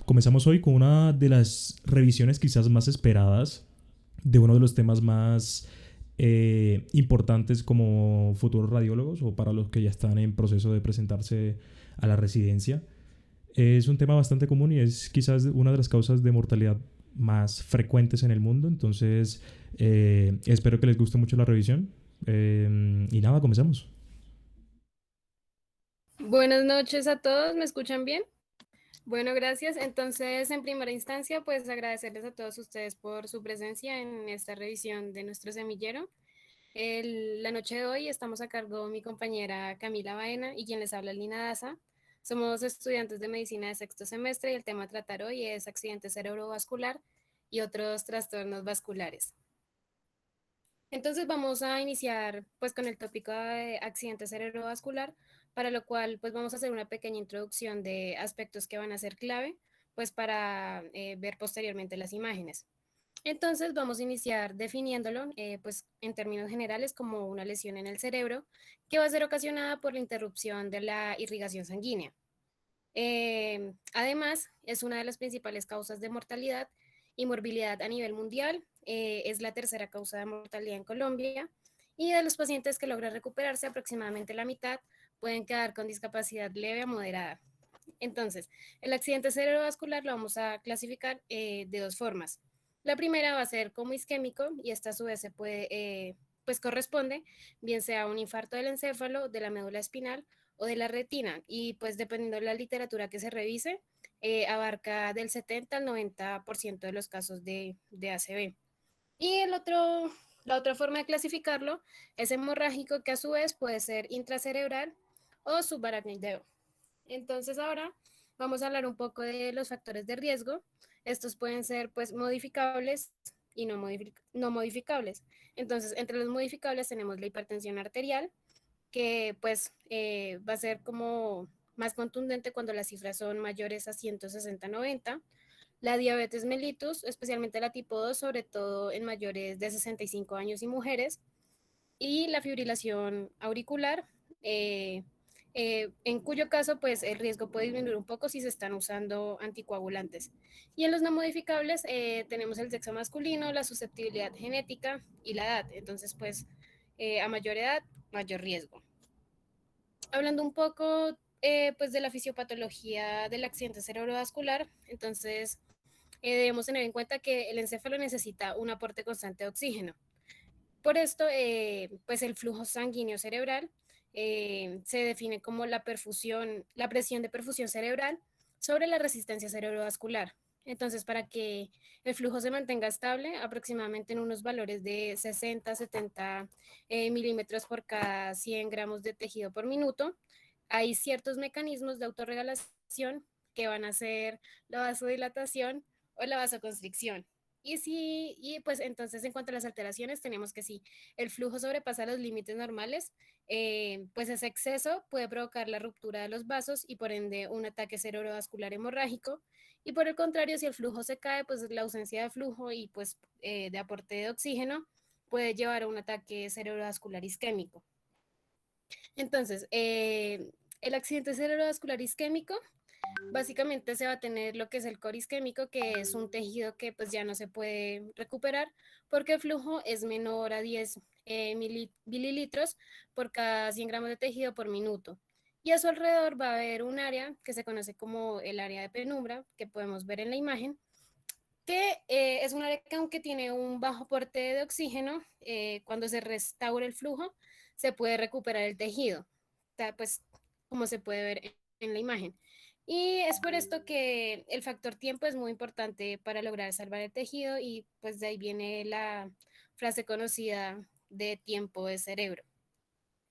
Comenzamos hoy con una de las revisiones quizás más esperadas de uno de los temas más importantes como futuros radiólogos o para los que ya están en proceso de presentarse a la residencia. Es un tema bastante común y es quizás una de las causas de mortalidad más frecuentes en el mundo. Entonces, espero que les guste mucho la revisión. Y nada, comenzamos. Buenas noches a todos, ¿me escuchan bien? Bueno, gracias. Entonces, en primera instancia, pues agradecerles a todos ustedes por su presencia en esta revisión de nuestro semillero. La noche de hoy estamos a cargo mi compañera Camila Baena y quien les habla Lina Daza. Somos estudiantes de medicina de sexto semestre y el tema a tratar hoy es accidente cerebrovascular y otros trastornos vasculares. Entonces vamos a iniciar pues con el tópico de accidente cerebrovascular, para lo cual pues vamos a hacer una pequeña introducción de aspectos que van a ser clave pues para ver posteriormente las imágenes. Entonces vamos a iniciar definiéndolo pues en términos generales como una lesión en el cerebro que va a ser ocasionada por la interrupción de la irrigación sanguínea. Además, es una de las principales causas de mortalidad y morbilidad a nivel mundial. Es la tercera causa de mortalidad en Colombia. Y de los pacientes que logran recuperarse, aproximadamente la mitad pueden quedar con discapacidad leve a moderada. Entonces, el accidente cerebrovascular lo vamos a clasificar de dos formas. La primera va a ser como isquémico y esta a su vez se puede, pues corresponde, bien sea un infarto del encéfalo, de la médula espinal o de la retina. Y pues dependiendo de la literatura que se revise, abarca del 70 al 90% de los casos de ACV. Y la otra forma de clasificarlo es hemorrágico, que a su vez puede ser intracerebral o subaracnoideo. Entonces ahora vamos a hablar un poco de los factores de riesgo. Estos pueden ser pues modificables y no modificables. Entonces, entre los modificables tenemos la hipertensión arterial, que pues va a ser como más contundente cuando las cifras son mayores a 160-90. La diabetes mellitus, especialmente la tipo 2, sobre todo en mayores de 65 años y mujeres. Y la fibrilación auricular, en cuyo caso pues el riesgo puede disminuir un poco si se están usando anticoagulantes. Y en los no modificables tenemos el sexo masculino, la susceptibilidad genética y la edad. Entonces pues a mayor edad, mayor riesgo. Hablando un poco pues de la fisiopatología del accidente cerebrovascular, entonces debemos tener en cuenta que el encéfalo necesita un aporte constante de oxígeno. Por esto, pues el flujo sanguíneo cerebral se define como la presión de perfusión cerebral sobre la resistencia cerebrovascular. Entonces, para que el flujo se mantenga estable, aproximadamente en unos valores de 60-70 milímetros por cada 100 gramos de tejido por minuto, hay ciertos mecanismos de autorregulación que van a ser la vasodilatación o la vasoconstricción. Y pues entonces en cuanto a las alteraciones, tenemos que si el flujo sobrepasa los límites normales, pues ese exceso puede provocar la ruptura de los vasos y por ende un ataque cerebrovascular hemorrágico. Y por el contrario, si el flujo se cae, pues la ausencia de flujo y pues de aporte de oxígeno puede llevar a un ataque cerebrovascular isquémico. Entonces, el accidente cerebrovascular isquémico básicamente se va a tener lo que es el core isquémico, que es un tejido que pues ya no se puede recuperar porque el flujo es menor a 10 mililitros por cada 100 gramos de tejido por minuto. Y a su alrededor va a haber un área que se conoce como el área de penumbra, que podemos ver en la imagen, que es un área que aunque tiene un bajo aporte de oxígeno, cuando se restaura el flujo, se puede recuperar el tejido, pues como se puede ver en la imagen. Y es por esto que el factor tiempo es muy importante para lograr salvar el tejido y pues de ahí viene la frase conocida de tiempo de cerebro.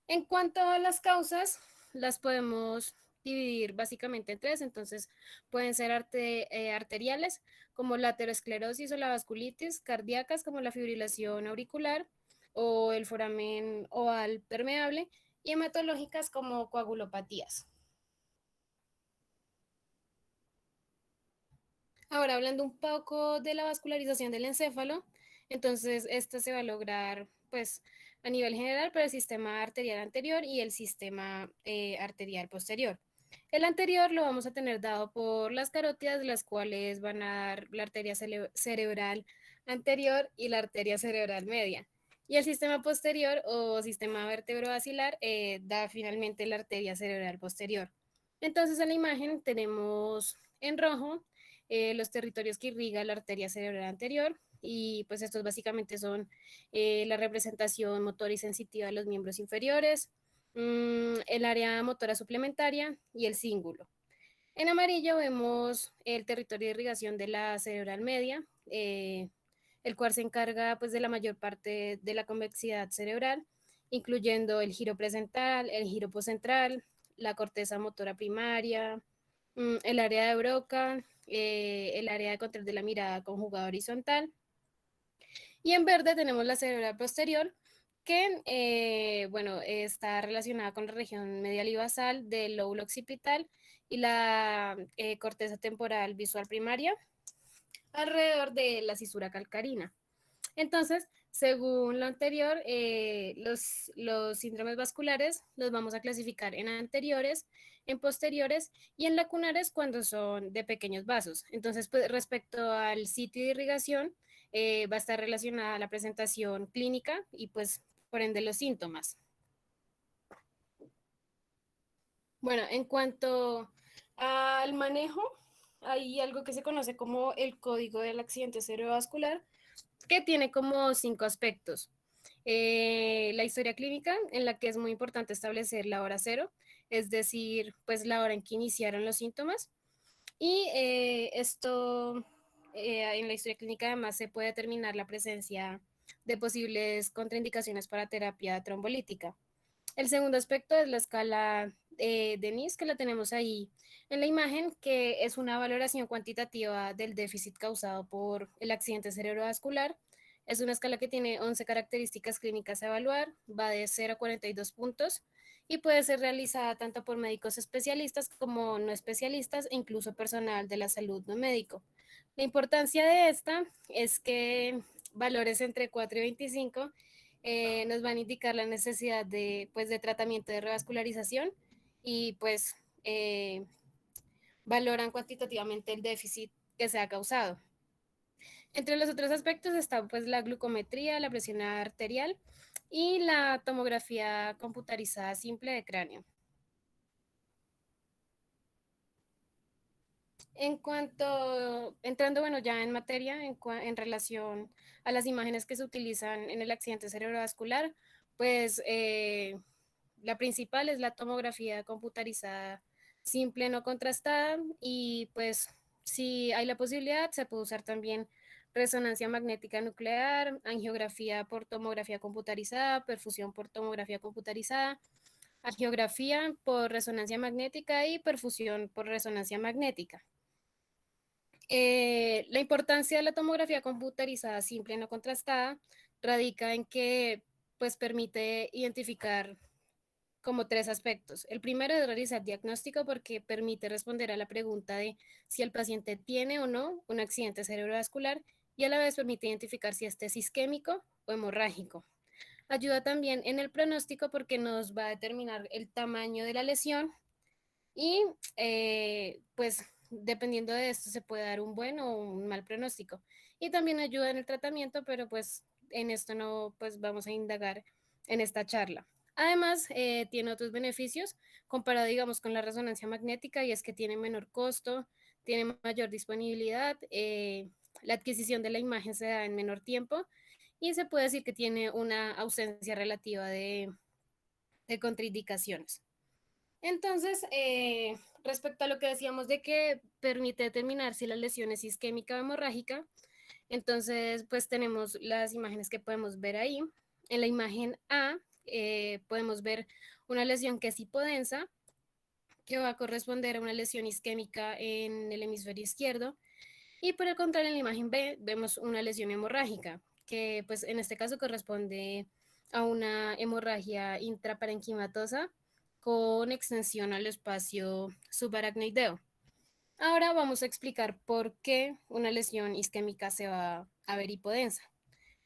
En cuanto a las causas, las podemos dividir básicamente en tres, entonces pueden ser arteriales como la aterosclerosis o la vasculitis, cardíacas como la fibrilación auricular o el foramen oval permeable y hematológicas como coagulopatías. Ahora, hablando un poco de la vascularización del encéfalo, entonces esta se va a lograr pues a nivel general para el sistema arterial anterior y el sistema arterial posterior. El anterior lo vamos a tener dado por las carótidas, las cuales van a dar la arteria cerebral anterior y la arteria cerebral media. Y el sistema posterior o sistema vertebrovascular da finalmente la arteria cerebral posterior. Entonces en la imagen tenemos en rojo los territorios que irriga la arteria cerebral anterior y pues estos básicamente son la representación motora y sensitiva de los miembros inferiores, el área motora suplementaria y el cíngulo. En amarillo vemos el territorio de irrigación de la cerebral media, el cual se encarga pues de la mayor parte de la convexidad cerebral, incluyendo el giro presentral, el giro postcentral, la corteza motora primaria, el área de Broca, el área de control de la mirada conjugada horizontal. Y en verde tenemos la cerebral posterior, que bueno, está relacionada con la región medial y basal del lóbulo occipital y la corteza temporal visual primaria alrededor de la cisura calcarina. Entonces, según lo anterior, los síndromes vasculares los vamos a clasificar en anteriores, en posteriores y en lacunares cuando son de pequeños vasos. Entonces, pues, respecto al sitio de irrigación, va a estar relacionada la presentación clínica y pues por ende los síntomas. Bueno, en cuanto al manejo, hay algo que se conoce como el código del accidente cerebrovascular, que tiene como 5 aspectos. La historia clínica, en la que es muy importante establecer la hora cero, es decir, pues la hora en que iniciaron los síntomas. Y esto, en la historia clínica además se puede determinar la presencia de posibles contraindicaciones para terapia trombolítica. El segundo aspecto es la escala de NIS, que la tenemos ahí en la imagen, que es una valoración cuantitativa del déficit causado por el accidente cerebrovascular. Es una escala que tiene 11 características clínicas a evaluar, va de 0 a 42 puntos y puede ser realizada tanto por médicos especialistas como no especialistas e incluso personal de la salud no médico. La importancia de esta es que valores entre 4 y 25 nos van a indicar la necesidad de, pues, de tratamiento de revascularización y pues valoran cuantitativamente el déficit que se ha causado. Entre los otros aspectos está pues la glucometría, la presión arterial y la tomografía computarizada simple de cráneo. En cuanto, entrando bueno ya en materia en relación a las imágenes que se utilizan en el accidente cerebrovascular, pues la principal es la tomografía computarizada simple no contrastada y pues si hay la posibilidad se puede usar también resonancia magnética nuclear, angiografía por tomografía computarizada, perfusión por tomografía computarizada, angiografía por resonancia magnética y perfusión por resonancia magnética. La importancia de la tomografía computarizada simple no contrastada radica en que pues permite identificar como 3 aspectos. El primero es realizar diagnóstico porque permite responder a la pregunta de si el paciente tiene o no un accidente cerebrovascular y a la vez permite identificar si este es isquémico o hemorrágico. Ayuda también en el pronóstico porque nos va a determinar el tamaño de la lesión y pues dependiendo de esto se puede dar un buen o un mal pronóstico. Y también ayuda en el tratamiento, pero pues en esto no pues vamos a indagar en esta charla. Además, tiene otros beneficios comparado, digamos, con la resonancia magnética y es que tiene menor costo, tiene mayor disponibilidad, la adquisición de la imagen se da en menor tiempo y se puede decir que tiene una ausencia relativa de contraindicaciones. Entonces, respecto a lo que decíamos de que permite determinar si la lesión es isquémica o hemorrágica, entonces pues tenemos las imágenes que podemos ver ahí. En la imagen A podemos ver una lesión que es hipodensa, que va a corresponder a una lesión isquémica en el hemisferio izquierdo. Y por el contrario, en la imagen B vemos una lesión hemorrágica, que pues en este caso corresponde a una hemorragia intraparenquimatosa con extensión al espacio subaracnoideo. Ahora vamos a explicar por qué una lesión isquémica se va a ver hipodensa.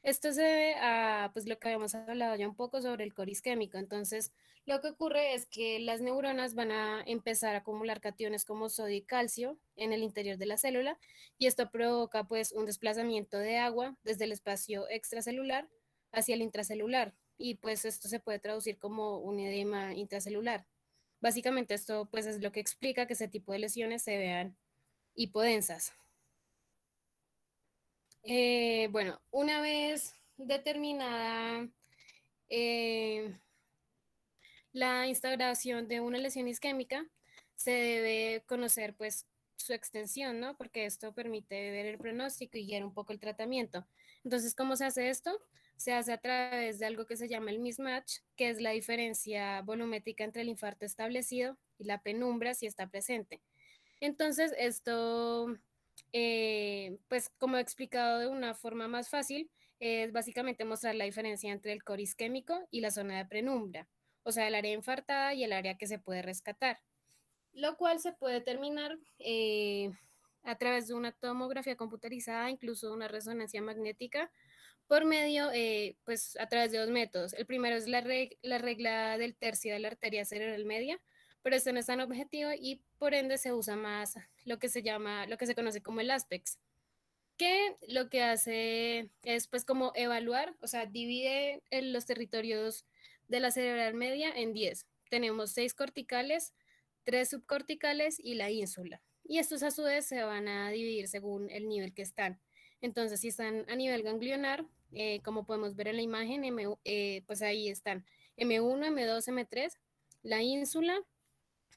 Esto se debe a pues, lo que habíamos hablado ya un poco sobre el core isquémico. Entonces, lo que ocurre es que las neuronas van a empezar a acumular cationes como sodio y calcio en el interior de la célula y esto provoca pues un desplazamiento de agua desde el espacio extracelular hacia el intracelular y pues esto se puede traducir como un edema intracelular. Básicamente esto pues es lo que explica que ese tipo de lesiones se vean hipodensas. Bueno, una vez determinada eh, la instauración de una lesión isquémica, se debe conocer pues su extensión, ¿no? Porque esto permite ver el pronóstico y guiar un poco el tratamiento. Entonces, ¿cómo se hace esto? Se hace a través de algo que se llama el mismatch, que es la diferencia volumétrica entre el infarto establecido y la penumbra si está presente. Entonces, esto, pues como he explicado de una forma más fácil, es básicamente mostrar la diferencia entre el core isquémico y la zona de penumbra, o sea, el área infartada y el área que se puede rescatar, lo cual se puede determinar a través de una tomografía computarizada, incluso una resonancia magnética, por medio, pues a través de dos métodos. El primero es la regla del tercio de la arteria cerebral media, pero esto no es tan objetivo y por ende se usa más lo que se llama, lo que se conoce como el ASPEX, que lo que hace es pues como evaluar, o sea, divide los territorios de la cerebral media en 10. Tenemos 6 corticales, 3 subcorticales y la ínsula. Y estos a su vez se van a dividir según el nivel que están. Entonces, si están a nivel ganglionar, como podemos ver en la imagen, pues ahí están M1, M2, M3, la ínsula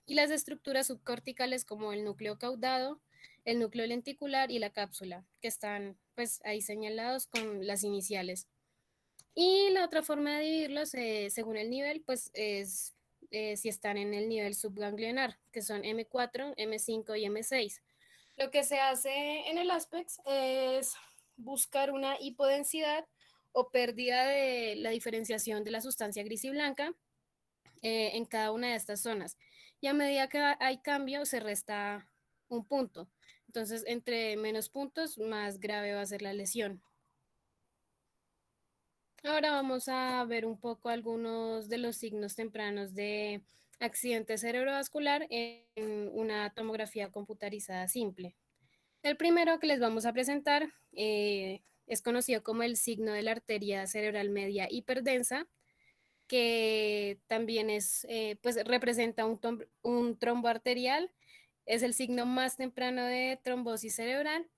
y las estructuras subcorticales como el núcleo caudado, el núcleo lenticular y la cápsula, que están pues ahí señalados con las iniciales. Y la otra forma de dividirlos, según el nivel, pues es si están en el nivel subganglionar, que son M4, M5 y M6. Lo que se hace en el ASPEX es buscar una hipodensidad o pérdida de la diferenciación de la sustancia gris y blanca en cada una de estas zonas. Y a medida que hay cambio, se resta un punto. Entonces, entre menos puntos, más grave va a ser la lesión. Ahora vamos a ver un poco algunos de los signos tempranos de accidente cerebrovascular en una tomografía computarizada simple. El primero que les vamos a presentar es conocido como el signo de la arteria cerebral media hiperdensa, que también es, pues representa un trombo arterial, es el signo más temprano de trombosis cerebral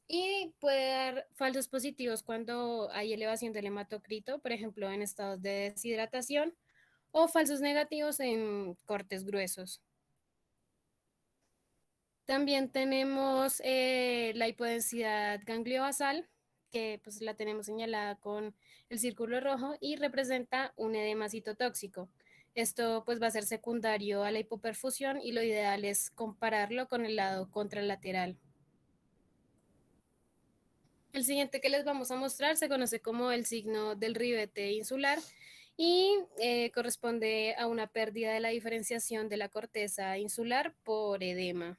y puede dar falsos positivos cuando hay elevación del hematocrito, por ejemplo, en estados de deshidratación, o falsos negativos en cortes gruesos. También tenemos la hipodensidad gangliobasal, que pues la tenemos señalada con el círculo rojo y representa un edema citotóxico. Esto pues va a ser secundario a la hipoperfusión y lo ideal es compararlo con el lado contralateral. El siguiente que les vamos a mostrar se conoce como el signo del ribete insular y corresponde a una pérdida de la diferenciación de la corteza insular por edema.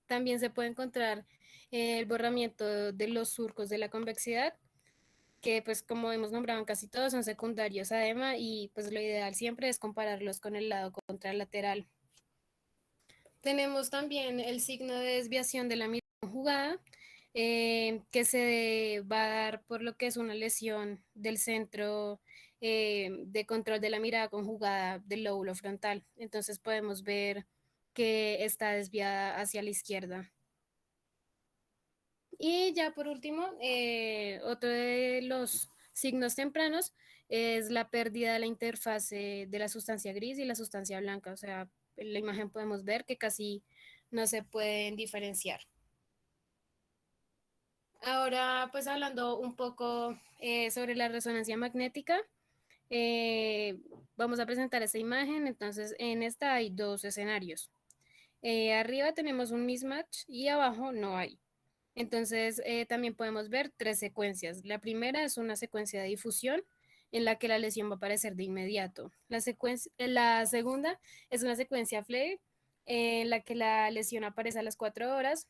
También se puede encontrar el borramiento de los surcos de la convexidad, que pues como hemos nombrado en casi todos son secundarios a edema y pues lo ideal siempre es compararlos con el lado contralateral. Tenemos también el signo de desviación de la mirada conjugada, que se va a dar por lo que es una lesión del centro de control de la mirada conjugada del lóbulo frontal. Entonces podemos ver que está desviada hacia la izquierda. Y ya por último, otro de los signos tempranos es la pérdida de la interfase de la sustancia gris y la sustancia blanca. O sea, en la imagen podemos ver que casi no se pueden diferenciar. Ahora, pues hablando un poco sobre la resonancia magnética, eh, vamos a presentar esta imagen. Entonces, en esta hay dos escenarios. Arriba tenemos un mismatch y abajo no hay. Entonces, también podemos ver tres secuencias. La primera es una secuencia de difusión en la que la lesión va a aparecer de inmediato. La segunda es una secuencia flare en la que la lesión aparece a las 4 horas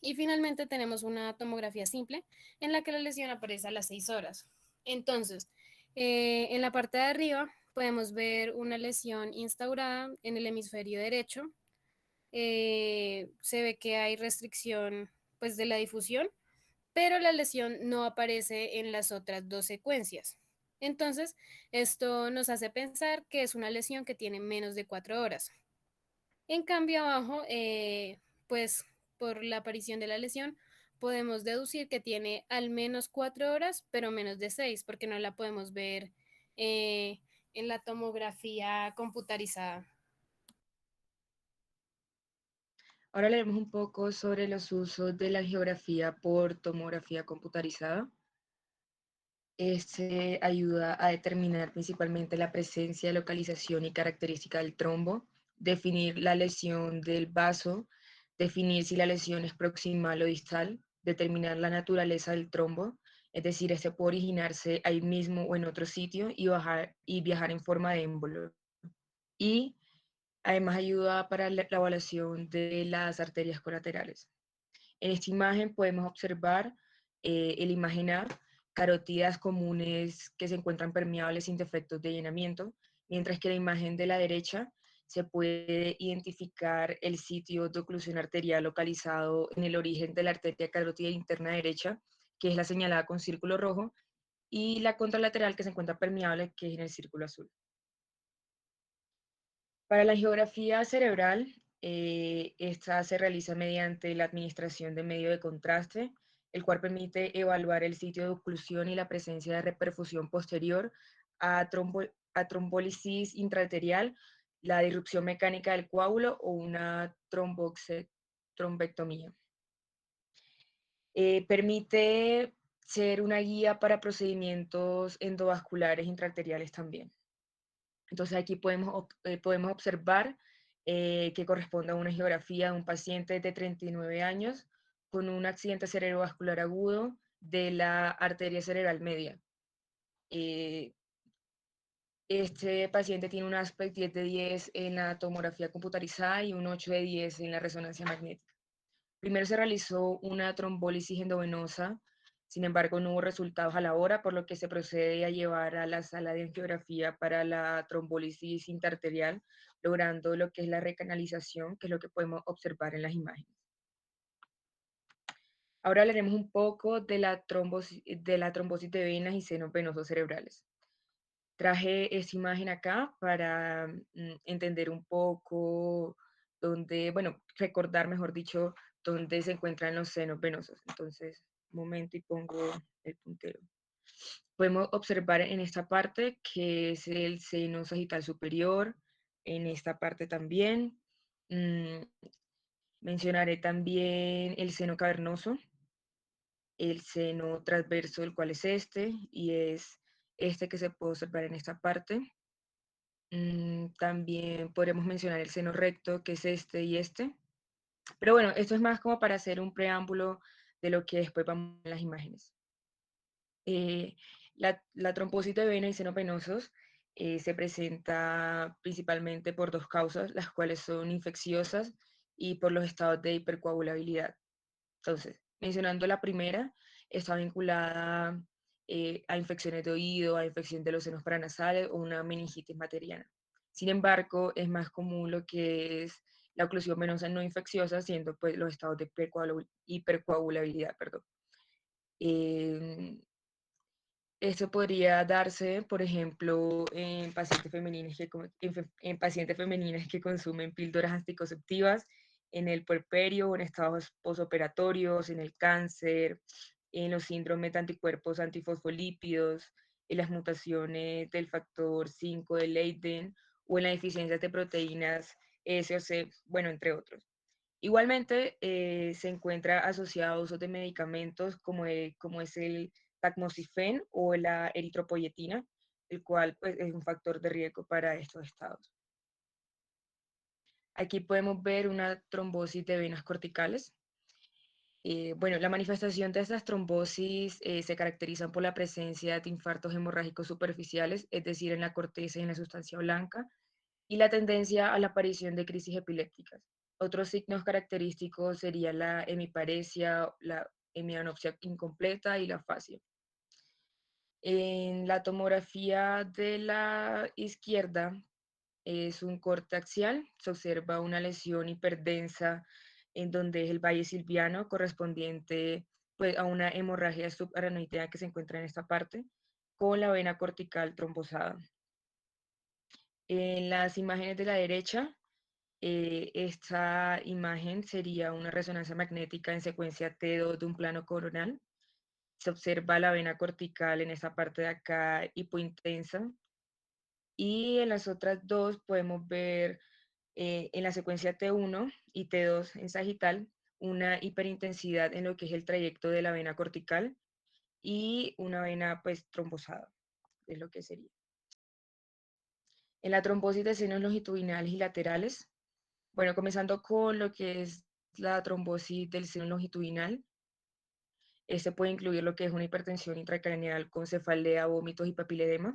Y finalmente tenemos una tomografía simple en la que la lesión aparece a las 6 horas. Entonces, en la parte de arriba podemos ver una lesión instaurada en el hemisferio derecho. Se ve que hay restricción pues, de la difusión, pero la lesión no aparece en las otras dos secuencias. Entonces, esto nos hace pensar que es una lesión que tiene menos de 4 horas. En cambio, abajo, pues por la aparición de la lesión, podemos deducir que tiene al menos 4 horas, pero menos de 6, porque no la podemos ver eh, en la tomografía computarizada. Ahora leemos un poco sobre los usos de la geografía por tomografía computarizada. Este ayuda a determinar principalmente la presencia, localización y característica del trombo, definir la lesión del vaso, definir si la lesión es proximal o distal, determinar la naturaleza del trombo, es decir, este puede originarse ahí mismo o en otro sitio y viajar en forma de émbolo. Y además ayuda para la evaluación de las arterias colaterales. En esta imagen podemos observar el imagen A, carótidas comunes que se encuentran permeables sin defectos de llenamiento, mientras que en la imagen de la derecha se puede identificar el sitio de oclusión arterial localizado en el origen de la arteria carótida interna derecha, que es la señalada con círculo rojo, y la contralateral que se encuentra permeable, que es en el círculo azul. Para la geografía cerebral, esta se realiza mediante la administración de medio de contraste, el cual permite evaluar el sitio de oclusión y la presencia de reperfusión posterior a trombólisis intraarterial, la disrupción mecánica del coágulo o una trombectomía. Permite ser una guía para procedimientos endovasculares intraarteriales también. Entonces aquí podemos observar que corresponde a una geografía de un paciente de 39 años con un accidente cerebrovascular agudo de la arteria cerebral media. Eh, este paciente tiene un aspect 10 de 10 en la tomografía computarizada y un 8 de 10 en la resonancia magnética. Primero se realizó una trombólisis endovenosa, sin embargo no hubo resultados a la hora, por lo que se procede a llevar a la sala de angiografía para la trombólisis interarterial, logrando lo que es la recanalización, que es lo que podemos observar en las imágenes. Ahora hablaremos un poco de la trombosis de venas y senos venosos cerebrales. Traje esta imagen acá para entender un poco dónde, bueno, recordar, mejor dicho, dónde se encuentran los senos venosos. Entonces, un momento y pongo el puntero. Podemos observar en esta parte que es el seno sagital superior, en esta parte también. Mm, mencionaré también el seno cavernoso, el seno transverso, el cual es este, y es este que se puede observar en esta parte. También podremos mencionar el seno recto, que es este y este. Pero bueno, esto es más como para hacer un preámbulo de lo que después vamos a ver en las imágenes. La trombosis de vena y senos venosos se presenta principalmente por dos causas, las cuales son infecciosas y por los estados de hipercoagulabilidad. Entonces, mencionando la primera, está vinculada a infecciones de oído, a infección de los senos paranasales o una meningitis bacteriana. Sin embargo, es más común lo que es la oclusión venosa no infecciosa, siendo pues los estados de hipercoagulabilidad, perdón. Eh, Esto podría darse, por ejemplo, en pacientes femeninas que consumen píldoras anticonceptivas, en el puerperio o en estados posoperatorios, en el cáncer, en los síndromes de anticuerpos antifosfolípidos, en las mutaciones del factor 5 de Leiden o en las deficiencias de proteínas S o C, bueno, entre otros. Igualmente, se encuentra asociado a usos de medicamentos como es el tamoxifen o la eritropoyetina, el cual pues, es un factor de riesgo para estos estados. Aquí podemos ver una trombosis de venas corticales. Bueno, la manifestación de estas trombosis se caracterizan por la presencia de infartos hemorrágicos superficiales, es decir, en la corteza y en la sustancia blanca, y la tendencia a la aparición de crisis epilépticas. Otros signos característicos sería la hemiparesia, la hemianopsia incompleta y la fascia. En la tomografía de la izquierda es un corte axial, se observa una lesión hiperdensa en donde es el valle silviano correspondiente pues, a una hemorragia subaranoidea que se encuentra en esta parte, con la vena cortical trombosada. En las imágenes de la derecha, esta imagen sería una resonancia magnética en secuencia T2 de un plano coronal. Se observa la vena cortical en esta parte de acá hipointensa. Y en las otras dos podemos ver en la secuencia T1 y T2 en sagital una hiperintensidad en lo que es el trayecto de la vena cortical y una vena pues trombosada, es lo que sería. En la trombosis de senos longitudinales y laterales, bueno, comenzando con lo que es la trombosis del seno longitudinal, este puede incluir lo que es una hipertensión intracraneal con cefalea, vómitos y papiledema.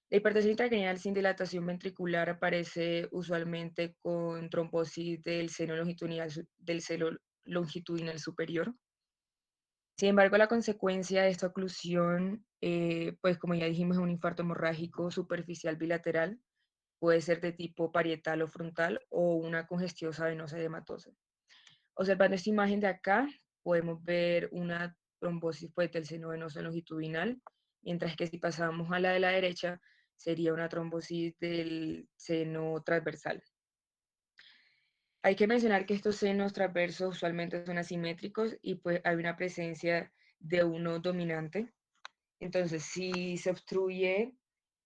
La hipertensión intracraneal sin dilatación ventricular aparece usualmente con trombosis del seno longitudinal superior. Sin embargo, la consecuencia de esta oclusión, pues como ya dijimos, es un infarto hemorrágico superficial bilateral, puede ser de tipo parietal o frontal o una congestiosa venosa edematosa. Observando esta imagen de acá, podemos ver una trombosis pues, del seno venoso longitudinal, mientras que si pasamos a la de la derecha, sería una trombosis del seno transversal. Hay que mencionar que estos senos transversos usualmente son asimétricos y pues hay una presencia de uno dominante. Entonces, si se obstruye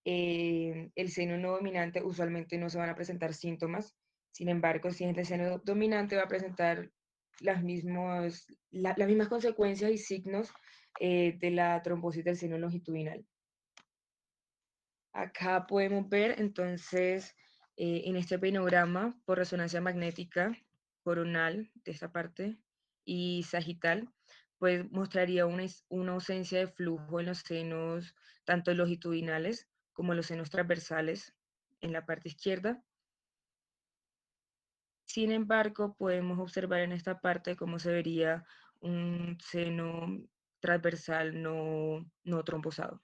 el seno no dominante, usualmente no se van a presentar síntomas. Sin embargo, si es el seno dominante, va a presentar las mismas consecuencias y signos de la trombosis del seno longitudinal. Acá podemos ver entonces en este penograma por resonancia magnética coronal de esta parte y sagital, pues mostraría una ausencia de flujo en los senos tanto longitudinales como los senos transversales en la parte izquierda. Sin embargo, podemos observar en esta parte cómo se vería un seno transversal no trombosado.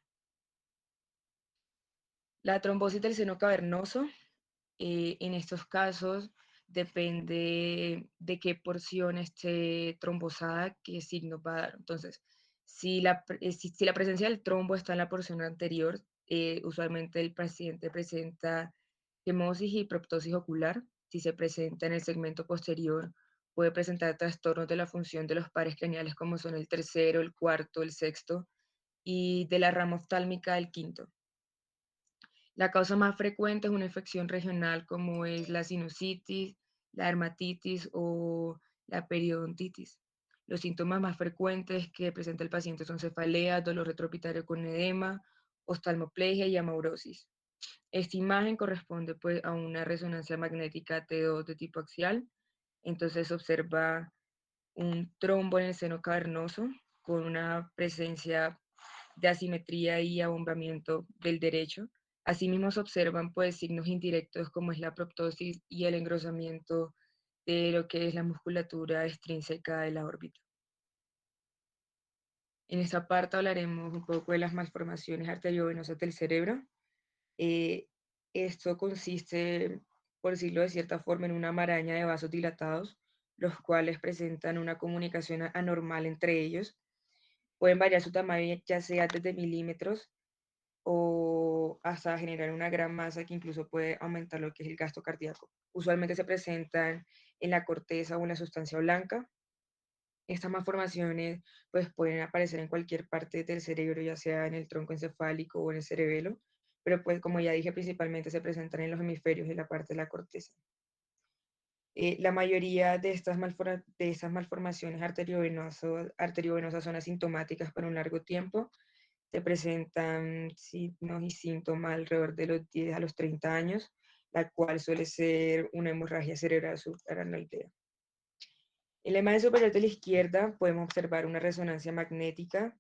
La trombosis del seno cavernoso, en estos casos depende de qué porción esté trombosada, qué signo va a dar. Entonces, si la presencia del trombo está en la porción anterior, usualmente el paciente presenta quemosis y proptosis ocular. Si se presenta en el segmento posterior, puede presentar trastornos de la función de los pares craneales como son el tercero, el cuarto, el sexto y de la rama oftálmica el quinto. La causa más frecuente es una infección regional como es la sinusitis, la dermatitis o la periodontitis. Los síntomas más frecuentes que presenta el paciente son cefalea, dolor retropitario con edema, oftalmoplegia y amaurosis. Esta imagen corresponde pues, a una resonancia magnética T2 de tipo axial. Entonces se observa un trombo en el seno cavernoso con una presencia de asimetría y abombamiento del derecho. Asimismo se observan pues signos indirectos como es la proptosis y el engrosamiento de lo que es la musculatura extrínseca de la órbita. En esta parte hablaremos un poco de las malformaciones arteriovenosas del cerebro. Eh, Esto consiste, por decirlo de cierta forma, en una maraña de vasos dilatados, los cuales presentan una comunicación anormal entre ellos. Pueden variar su tamaño ya sea desde milímetros o hasta generar una gran masa que incluso puede aumentar lo que es el gasto cardíaco. Usualmente se presentan en la corteza o en la sustancia blanca. Estas malformaciones pues, pueden aparecer en cualquier parte del cerebro, ya sea en el tronco encefálico o en el cerebelo, pero pues como ya dije, principalmente se presentan en los hemisferios y la parte de la corteza. La mayoría de estas malformaciones arteriovenosas son asintomáticas por un largo tiempo. Se presentan signos y síntomas alrededor de los 10 a los 30 años, la cual suele ser una hemorragia cerebral subaranoidea. En la imagen superior de la izquierda podemos observar una resonancia magnética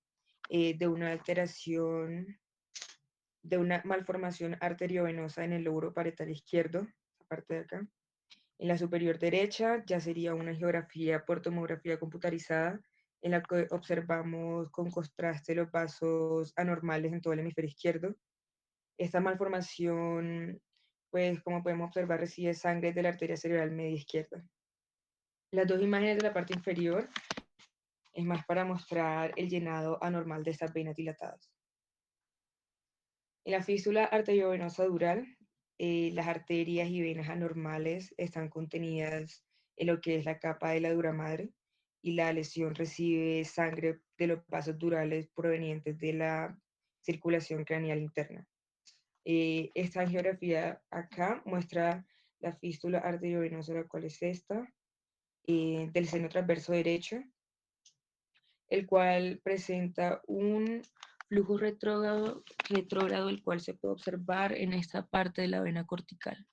de una alteración, de una malformación arteriovenosa en el lóbulo parietal izquierdo, esta parte de acá. En la superior derecha ya sería una geografía por tomografía computarizada, en la que observamos con contraste los vasos anormales en todo el hemisferio izquierdo. Esta malformación, pues como podemos observar, recibe sangre de la arteria cerebral media izquierda. Las dos imágenes de la parte inferior es más para mostrar el llenado anormal de estas venas dilatadas. En la fístula arteriovenosa dural, las arterias y venas anormales están contenidas en lo que es la capa de la dura madre y la lesión recibe sangre de los vasos durales provenientes de la circulación craneal interna. Esta angiografía acá muestra la fístula arteriovenosa, la cual es esta, del seno transverso derecho, el cual presenta un flujo retrógrado, el cual se puede observar en esta parte de la vena cortical.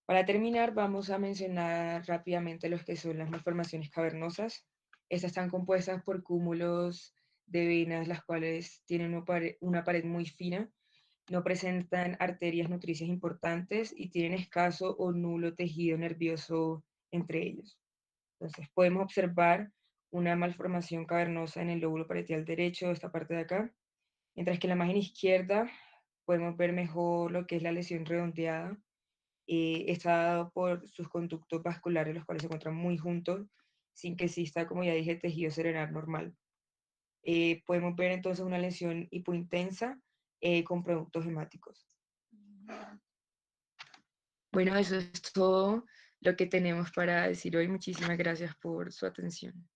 Para terminar, vamos a mencionar rápidamente los que son las malformaciones cavernosas. Estas están compuestas por cúmulos de venas, las cuales tienen una pared muy fina, no presentan arterias nutricias importantes y tienen escaso o nulo tejido nervioso entre ellos. Entonces, podemos observar una malformación cavernosa en el lóbulo parietal derecho, esta parte de acá, mientras que en la imagen izquierda podemos ver mejor lo que es la lesión redondeada. Está dado por sus conductos vasculares, los cuales se encuentran muy juntos, sin que exista, como ya dije, tejido cerebral normal. Podemos ver entonces una lesión hipointensa con productos hemáticos. Bueno, eso es todo lo que tenemos para decir hoy. Muchísimas gracias por su atención.